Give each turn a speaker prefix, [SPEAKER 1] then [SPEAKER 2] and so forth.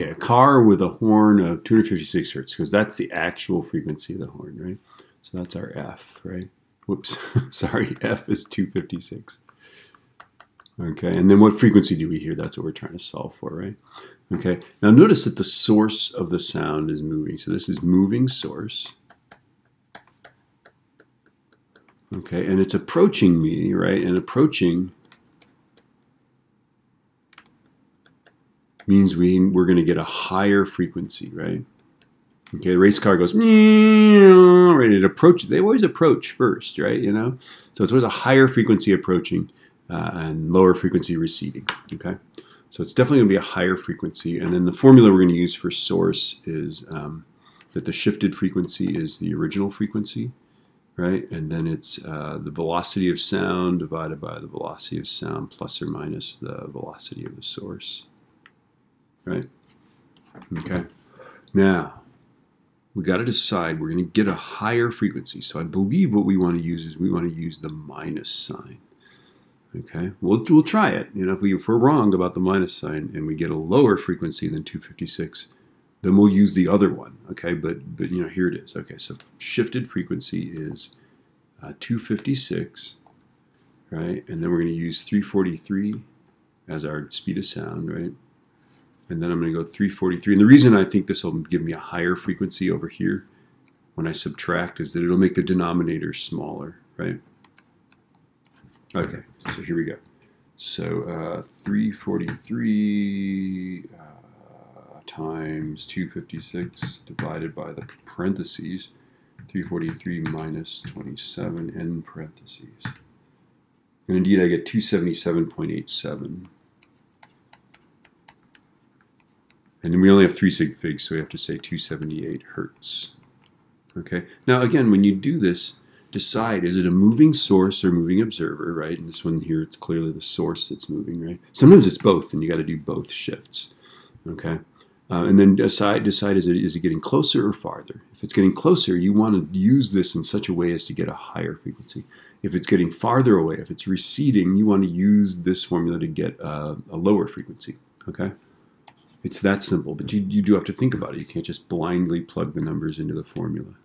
[SPEAKER 1] a car with a horn of 256 hertz, because that's the actual frequency of the horn, right? So that's our F, right? Whoops, sorry, F is 256. Okay, and then what frequency do we hear? That's what we're trying to solve for, right? Okay, now notice that the source of the sound is moving. So this is moving source. Okay, and it's approaching me, right? And approaching means we're going to get a higher frequency, right? Okay, the race car goes, right? It approaches. They always approach first, right? You know, so it's always a higher frequency approaching and lower frequency receding. Okay, so it's definitely going to be a higher frequency. And then the formula we're going to use for source is that the shifted frequency is the original frequency, right? And then it's the velocity of sound divided by the velocity of sound plus or minus the velocity of the source, right? Okay, now we got to decide we're going to get a higher frequency. So I believe what we want to use is we want to use the minus sign. Okay, we'll try it. You know, if we're wrong about the minus sign and we get a lower frequency than 256, then we'll use the other one. Okay, but you know, here it is. Okay, so shifted frequency is 256, right? And then we're going to use 343 as our speed of sound, right? And then I'm going to go 343. And the reason I think this will give me a higher frequency over here when I subtract is that it'll make the denominator smaller, right? Okay, so here we go. So 343 times 256 divided by the parentheses, 343 minus 27 in parentheses. And indeed I get 277.87. And then we only have 3 sig figs, so we have to say 278 hertz. Okay. Now again, when you do this, decide, is it a moving source or moving observer, right? And this one here, it's clearly the source that's moving, right? Sometimes it's both, and you got to do both shifts. Okay. And then decide is it getting closer or farther? If it's getting closer, you want to use this in such a way as to get a higher frequency. If it's getting farther away, if it's receding, you want to use this formula to get a lower frequency. Okay. It's that simple, but you do have to think about it. You can't just blindly plug the numbers into the formula.